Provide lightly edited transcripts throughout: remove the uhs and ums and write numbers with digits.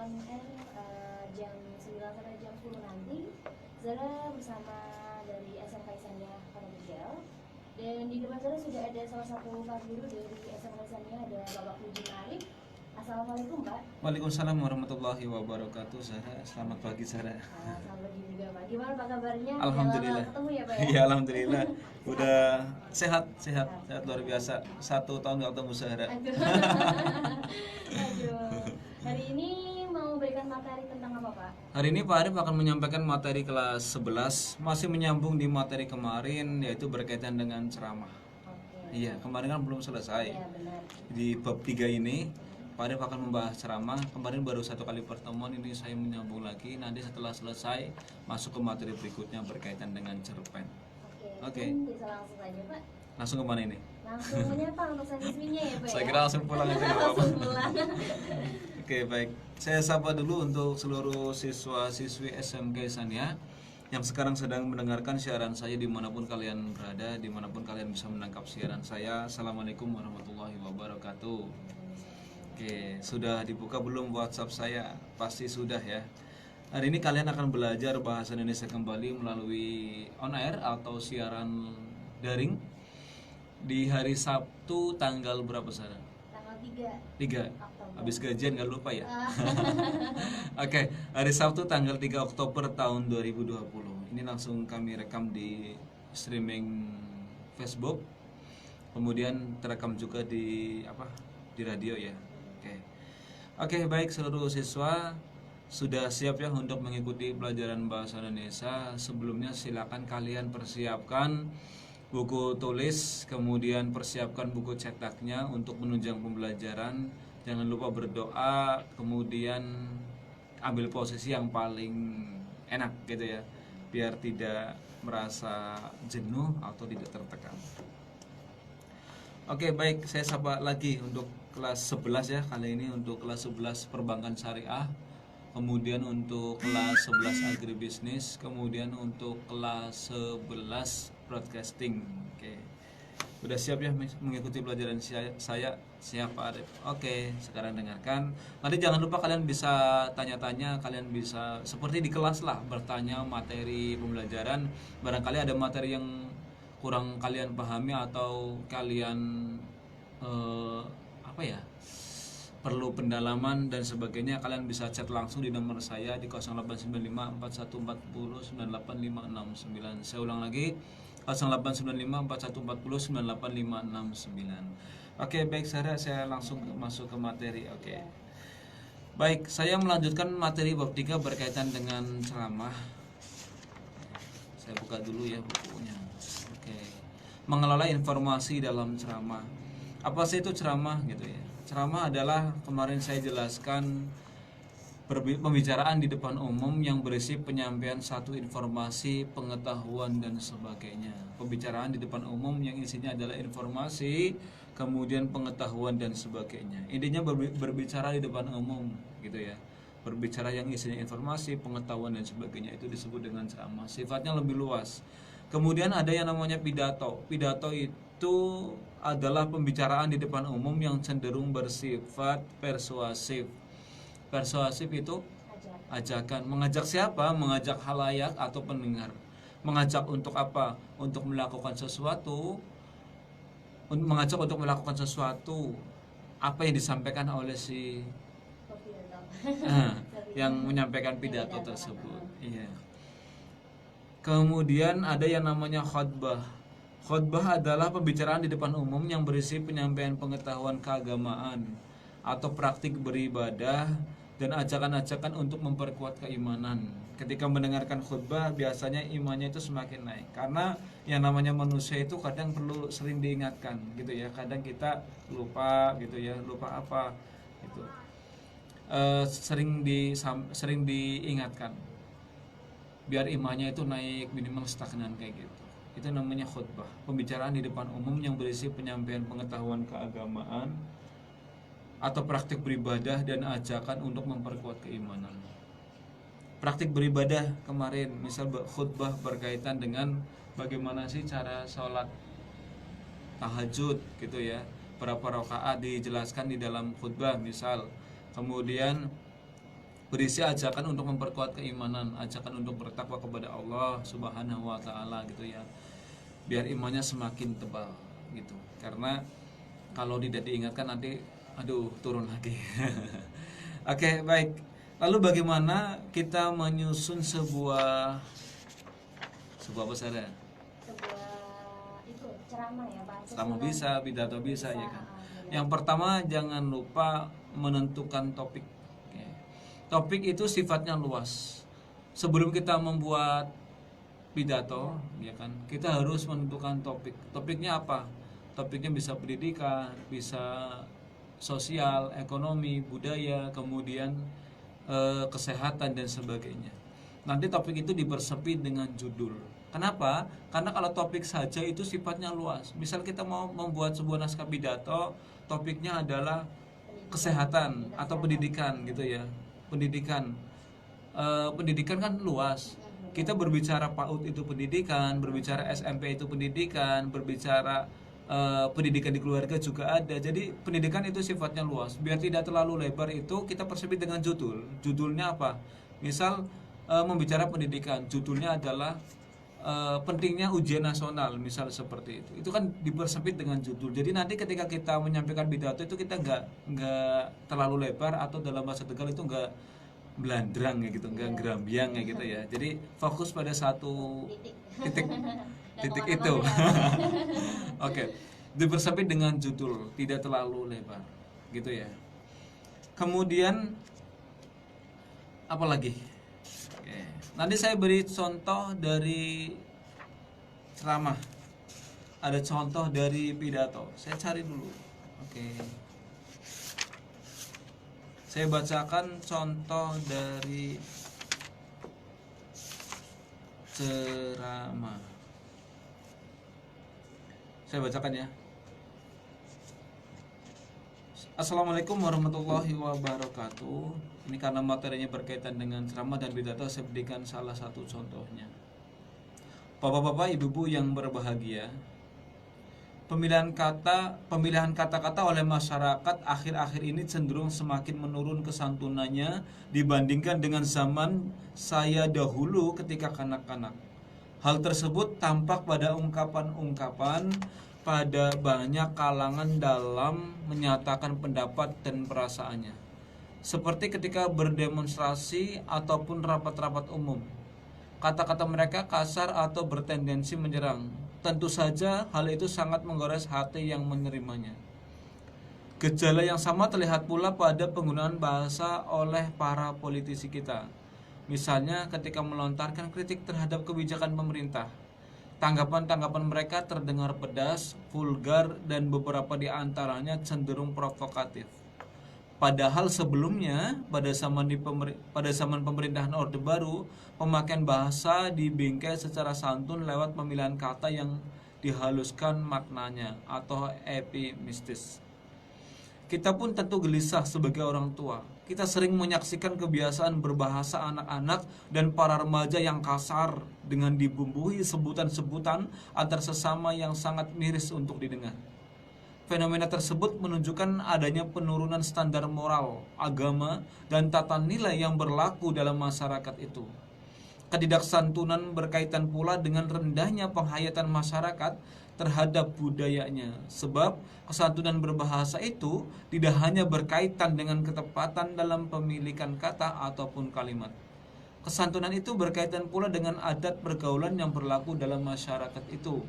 on air jam 9 sampai jam 10 nanti. Zara bersama dari SMK Isania Kota Tegal. Dan di depan Zara sudah ada salah satu Pak Guru dari SMK Isania, ada Bapak Puji Arif. Assalamualaikum Pak. Waalaikumsalam warahmatullahi wabarakatuh. Zara, selamat pagi Zara. Selamat pagi juga Pak. Gimana Pak kabarnya? Alhamdulillah. Udah lama ketemu ya Pak ya? Iya, alhamdulillah. Udah sehat luar biasa. 1 tahun nggak ketemu Zara. Aduh. Aduh. Hari ini mau berikan materi tentang apa Pak? Hari ini Pak Arif akan menyampaikan materi kelas 11, masih menyambung di materi kemarin, yaitu berkaitan dengan ceramah. Oke. Iya, kemarin kan belum selesai. Iya benar. Di bab 3 ini Pak Arif akan membahas ceramah. Kemarin baru 1 kali pertemuan, ini saya menyambung lagi. Nanti setelah selesai masuk ke materi berikutnya berkaitan dengan cerpen. Oke. Bisa langsung saja Pak. Langsung ke mana ini? Langsung menyapa untuk siswinya ya Pak. Saya ya? kira langsung pulang aja nggak apa-apa. Langsung pulang. Oke, baik. Saya sapa dulu untuk seluruh siswa-siswi SMK Isania yang sekarang sedang mendengarkan siaran saya dimanapun kalian berada, dimanapun kalian bisa menangkap siaran saya. Assalamualaikum warahmatullahi wabarakatuh. Oke, sudah dibuka belum WhatsApp saya? Pasti sudah ya. Hari ini kalian akan belajar bahasa Indonesia kembali melalui on air atau siaran daring di hari Sabtu tanggal berapa Sarah? Tanggal 3 3. Oktober. Habis gajian gak lupa ya. Oke, hari Sabtu tanggal 3 Oktober tahun 2020. Ini langsung kami rekam di streaming Facebook. Kemudian terekam juga di Di radio ya. Oke, baik seluruh siswa sudah siap ya untuk mengikuti pelajaran bahasa Indonesia. Sebelumnya silakan kalian persiapkan buku tulis, kemudian persiapkan buku cetaknya untuk menunjang pembelajaran. Jangan lupa berdoa, kemudian ambil posisi yang paling enak gitu ya, biar tidak merasa jenuh atau tidak tertekan. Oke, baik, saya sapa lagi untuk kelas 11 ya. Kali ini untuk kelas 11 perbankan syariah, kemudian untuk kelas 11 agribisnis, kemudian untuk kelas 11 broadcasting. Oke. Udah siap ya mengikuti pelajaran saya? Siap Pak Arif. Oke, sekarang dengarkan. Nanti jangan lupa kalian bisa tanya-tanya, kalian bisa seperti di kelas lah, bertanya materi pembelajaran. Barangkali ada materi yang kurang kalian pahami atau kalian perlu pendalaman dan sebagainya, kalian bisa chat langsung di nomor saya di 0895 4140 98569. Saya ulang lagi, 0895 4140 98569. Oke, baik Sarah, saya langsung masuk ke materi. Oke. Baik, saya melanjutkan materi bab 3 berkaitan dengan ceramah. Saya buka dulu ya bukunya. Oke. Mengelola informasi dalam ceramah. Apa sih itu ceramah gitu ya? Ceramah adalah, kemarin saya jelaskan, pembicaraan di depan umum yang berisi penyampaian satu informasi, pengetahuan dan sebagainya. Pembicaraan di depan umum yang isinya adalah informasi, kemudian pengetahuan dan sebagainya. Intinya berbicara di depan umum gitu ya. Berbicara yang isinya informasi, pengetahuan dan sebagainya, itu disebut dengan ceramah. Sifatnya lebih luas. Kemudian ada yang namanya pidato. Pidato itu adalah pembicaraan di depan umum yang cenderung bersifat persuasif. Persuasif itu ajakan. Mengajak siapa? Mengajak halayak atau pendengar. Mengajak untuk apa? Untuk melakukan sesuatu. Mengajak untuk melakukan sesuatu. Apa yang disampaikan oleh si yang menyampaikan pidato tersebut. Iya. Kemudian ada yang namanya khutbah. Khutbah adalah pembicaraan di depan umum yang berisi penyampaian pengetahuan keagamaan atau praktik beribadah dan ajakan-ajakan untuk memperkuat keimanan. Ketika mendengarkan khutbah, biasanya imannya itu semakin naik. Karena yang namanya manusia itu kadang perlu sering diingatkan gitu ya. Kadang kita lupa gitu ya, lupa apa gitu. Sering diingatkan biar imannya itu naik, minimal stagnan kayak gitu. Itu namanya khutbah, pembicaraan di depan umum yang berisi penyampaian pengetahuan keagamaan atau praktik beribadah dan ajakan untuk memperkuat keimanan. Praktik beribadah kemarin, misal khutbah berkaitan dengan bagaimana sih cara sholat tahajud gitu ya, berapa rakaat dijelaskan di dalam khutbah misal. Kemudian berisi ajakan untuk memperkuat keimanan, ajakan untuk bertakwa kepada Allah Subhanahu wa taala gitu ya. Biar imannya semakin tebal gitu. Karena kalau tidak diingatkan nanti aduh turun lagi. Oke, baik. Lalu bagaimana kita menyusun sebuah apa saja? Sebuah itu ceramah ya Pak. Ceramah bisa, pidato bisa ya kan. benar. Yang pertama jangan lupa menentukan topik. Oke. Topik itu sifatnya luas. Sebelum kita membuat pidato, ya kan, kita harus menentukan topik. Topiknya apa? Topiknya bisa pendidikan, bisa sosial, ekonomi, budaya, kemudian kesehatan dan sebagainya. Nanti topik itu dipersempit dengan judul. Kenapa? Karena kalau topik saja itu sifatnya luas. Misal kita mau membuat sebuah naskah pidato, topiknya adalah kesehatan atau pendidikan gitu ya. Pendidikan. Pendidikan kan luas. Kita berbicara PAUD itu pendidikan, berbicara SMP itu pendidikan, berbicara pendidikan di keluarga juga ada. Jadi pendidikan itu sifatnya luas. Biar tidak terlalu lebar itu kita persempit dengan judul. Judulnya apa? Misal membicara pendidikan, judulnya adalah pentingnya ujian nasional, misal seperti itu. Itu kan dipersempit dengan judul. Jadi nanti ketika kita menyampaikan pidato itu kita nggak terlalu lebar, atau dalam bahasa Tegal itu nggak belandrang ya gitu, nggak gerambiang ya gitu ya. Jadi fokus pada satu titik itu. Oke, dipersempit dengan judul, tidak terlalu lebar gitu ya. Kemudian apa lagi? Oke. Nanti saya beri contoh dari ceramah. Ada contoh dari pidato. Saya cari dulu. Oke. Saya bacakan contoh dari ceramah. Saya bacakan ya. Assalamualaikum warahmatullahi wabarakatuh. Ini karena materinya berkaitan dengan ceramah dan pidato, saya berikan salah satu contohnya. Bapak-bapak, ibu-ibu yang berbahagia, pemilihan kata-kata oleh masyarakat akhir-akhir ini cenderung semakin menurun kesantunannya dibandingkan dengan zaman saya dahulu ketika kanak-kanak. Hal tersebut tampak pada ungkapan-ungkapan pada banyak kalangan dalam menyatakan pendapat dan perasaannya, seperti ketika berdemonstrasi ataupun rapat-rapat umum. Kata-kata mereka kasar atau bertendensi menyerang. Tentu saja hal itu sangat menggores hati yang menerimanya. Gejala yang sama terlihat pula pada penggunaan bahasa oleh para politisi kita. Misalnya ketika melontarkan kritik terhadap kebijakan pemerintah, tanggapan-tanggapan mereka terdengar pedas, vulgar, dan beberapa di antaranya cenderung provokatif. Padahal sebelumnya, pada zaman pemerintahan Orde Baru, pemakaian bahasa dibingkai secara santun lewat pemilihan kata yang dihaluskan maknanya atau epimistis. Kita pun tentu gelisah sebagai orang tua. Kita sering menyaksikan kebiasaan berbahasa anak-anak dan para remaja yang kasar dengan dibumbui sebutan-sebutan antar sesama yang sangat miris untuk didengar. Fenomena tersebut menunjukkan adanya penurunan standar moral, agama, dan tata nilai yang berlaku dalam masyarakat itu. Ketidaksantunan berkaitan pula dengan rendahnya penghayatan masyarakat terhadap budayanya, sebab kesantunan berbahasa itu tidak hanya berkaitan dengan ketepatan dalam pemilikan kata ataupun kalimat. Kesantunan itu berkaitan pula dengan adat pergaulan yang berlaku dalam masyarakat itu.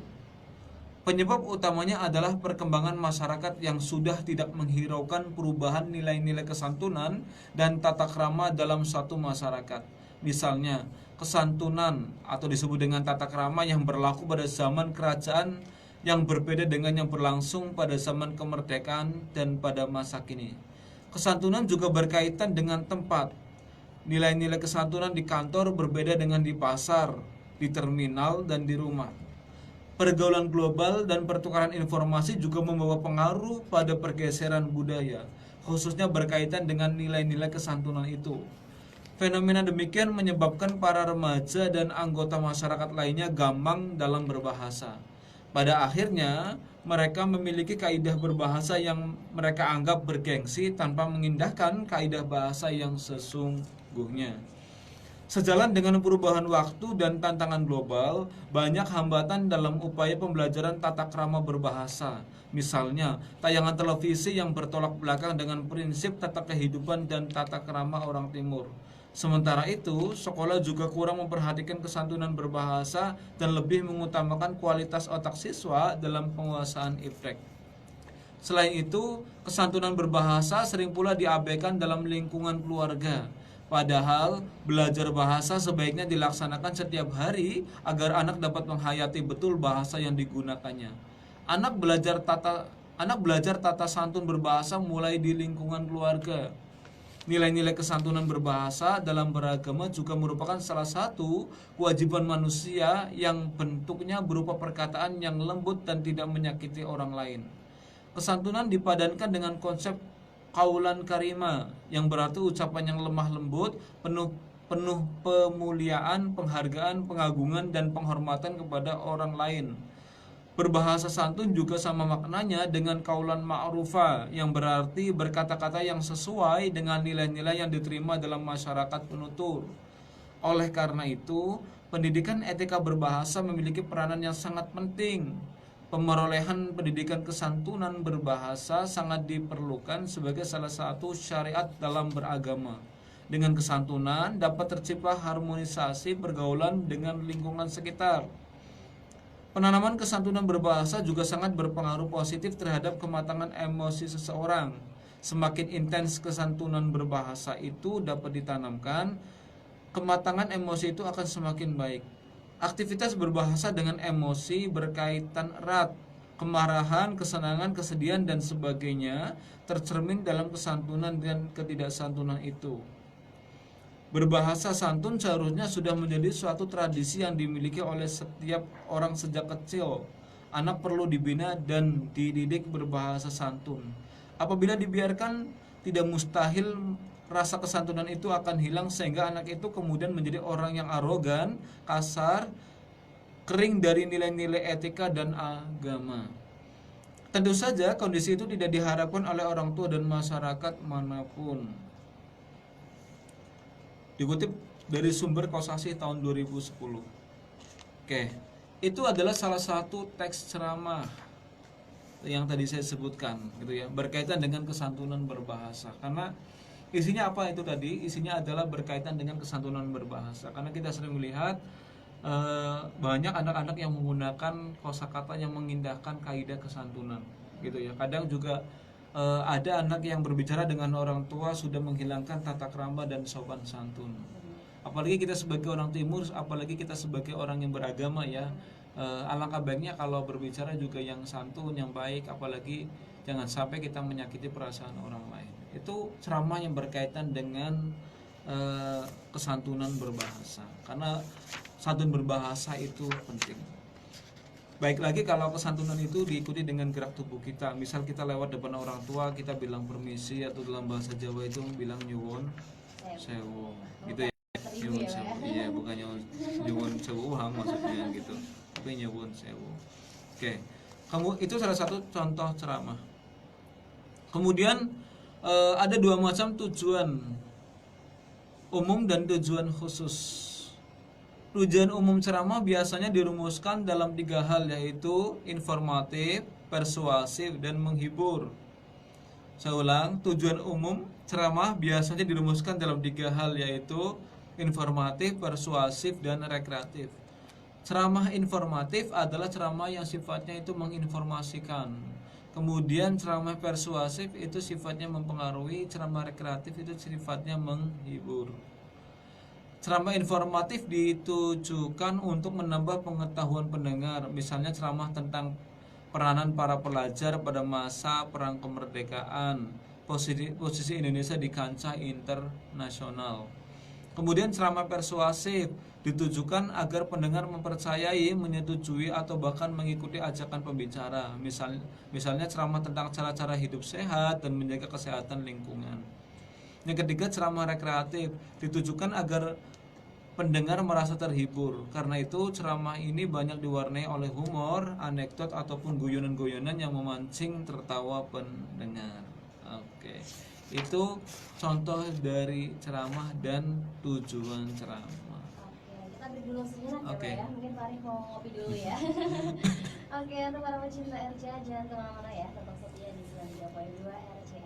Penyebab utamanya adalah perkembangan masyarakat yang sudah tidak menghiraukan perubahan nilai-nilai kesantunan dan tata krama dalam suatu masyarakat. Misalnya, kesantunan atau disebut dengan tata krama yang berlaku pada zaman kerajaan yang berbeda dengan yang berlangsung pada zaman kemerdekaan dan pada masa kini. Kesantunan juga berkaitan dengan tempat. Nilai-nilai kesantunan di kantor berbeda dengan di pasar, di terminal, dan di rumah. Pergaulan global dan pertukaran informasi juga membawa pengaruh pada pergeseran budaya, khususnya berkaitan dengan nilai-nilai kesantunan itu. Fenomena demikian menyebabkan para remaja dan anggota masyarakat lainnya gampang dalam berbahasa. Pada akhirnya, mereka memiliki kaidah berbahasa yang mereka anggap bergengsi tanpa mengindahkan kaidah bahasa yang sesungguhnya. Sejalan dengan perubahan waktu dan tantangan global, banyak hambatan dalam upaya pembelajaran tata krama berbahasa. Misalnya, tayangan televisi yang bertolak belakang dengan prinsip tata kehidupan dan tata krama orang Timur. Sementara itu, sekolah juga kurang memperhatikan kesantunan berbahasa dan lebih mengutamakan kualitas otak siswa dalam penguasaan iptek. Selain itu, kesantunan berbahasa sering pula diabaikan dalam lingkungan keluarga. Padahal, belajar bahasa sebaiknya dilaksanakan setiap hari agar anak dapat menghayati betul bahasa yang digunakannya. Anak belajar tata santun berbahasa mulai di lingkungan keluarga. Nilai-nilai kesantunan berbahasa dalam beragama juga merupakan salah satu kewajiban manusia yang bentuknya berupa perkataan yang lembut dan tidak menyakiti orang lain. Kesantunan dipadankan dengan konsep kaulan karima yang berarti ucapan yang lemah lembut, penuh pemuliaan, penghargaan, pengagungan dan penghormatan kepada orang lain. Berbahasa santun juga sama maknanya dengan kaulan ma'rufa yang berarti berkata-kata yang sesuai dengan nilai-nilai yang diterima dalam masyarakat penutur. Oleh karena itu, pendidikan etika berbahasa memiliki peranan yang sangat penting. Pemerolehan pendidikan kesantunan berbahasa sangat diperlukan sebagai salah satu syariat dalam beragama. Dengan kesantunan dapat tercipta harmonisasi pergaulan dengan lingkungan sekitar. Penanaman kesantunan berbahasa juga sangat berpengaruh positif terhadap kematangan emosi seseorang. Semakin intens kesantunan berbahasa itu dapat ditanamkan, kematangan emosi itu akan semakin baik. Aktivitas berbahasa dengan emosi berkaitan erat. Kemarahan, kesenangan, kesedihan, dan sebagainya tercermin dalam kesantunan dan ketidaksantunan itu. Berbahasa santun seharusnya sudah menjadi suatu tradisi yang dimiliki oleh setiap orang sejak kecil. Anak perlu dibina dan dididik berbahasa santun. Apabila dibiarkan, tidak mustahil rasa kesantunan itu akan hilang sehingga anak itu kemudian menjadi orang yang arogan, kasar, kering dari nilai-nilai etika dan agama. Tentu saja kondisi itu tidak diharapkan oleh orang tua dan masyarakat manapun. Dikutip dari sumber Kosasih tahun 2010. Oke, itu adalah salah satu teks ceramah yang tadi saya sebutkan, gitu ya, berkaitan dengan kesantunan berbahasa. Karena isinya apa itu tadi? Isinya adalah berkaitan dengan kesantunan berbahasa. Karena kita sering melihat banyak anak-anak yang menggunakan kosakata yang mengindahkan kaidah kesantunan, gitu ya. Kadang juga ada anak yang berbicara dengan orang tua sudah menghilangkan tata krama dan sopan santun. Apalagi kita sebagai orang Timur, apalagi kita sebagai orang yang beragama ya, alangkah baiknya kalau berbicara juga yang santun, yang baik. Apalagi jangan sampai kita menyakiti perasaan orang lain. Itu ceramah yang berkaitan dengan kesantunan berbahasa. Karena santun berbahasa itu penting. Baik lagi kalau kesantunan itu diikuti dengan gerak tubuh kita. Misal kita lewat depan orang tua, kita bilang permisi, atau dalam bahasa Jawa itu bilang nyuwun sewu. Gitu ya. Nyuwun sewu. Iya, bukan nyuwun sewu maksudnya gitu. Tapi nyuwun sewu. Oke. Itu salah satu contoh ceramah. Kemudian ada dua macam tujuan umum dan tujuan khusus. Tujuan umum ceramah biasanya dirumuskan dalam 3 hal, yaitu informatif, persuasif, dan menghibur. Saya ulang, tujuan umum ceramah biasanya dirumuskan dalam 3 hal, yaitu informatif, persuasif, dan rekreatif. Ceramah informatif adalah ceramah yang sifatnya itu menginformasikan. Kemudian ceramah persuasif itu sifatnya mempengaruhi, ceramah rekreatif itu sifatnya menghibur. Ceramah informatif ditujukan untuk menambah pengetahuan pendengar. Misalnya ceramah tentang peranan para pelajar pada masa perang kemerdekaan, posisi Indonesia di kancah internasional. Kemudian ceramah persuasif ditujukan agar pendengar mempercayai, menyetujui, atau bahkan mengikuti ajakan pembicara. Misalnya ceramah tentang cara-cara hidup sehat dan menjaga kesehatan lingkungan. Yang ketiga, ceramah rekreatif ditujukan agar pendengar merasa terhibur. Karena itu ceramah ini banyak diwarnai oleh humor, anekdot, ataupun guyonan-guyonan yang memancing tertawa pendengar. Oke. Itu contoh dari ceramah dan tujuan ceramah. Oke, kita break dulu sejenak ya Oke. Pak ya. Mungkin Pak Arif mau ngopi dulu ya. Oke, untuk para pecinta RCA jangan kemana-mana ya. Tetap setia di 93.2 RCA.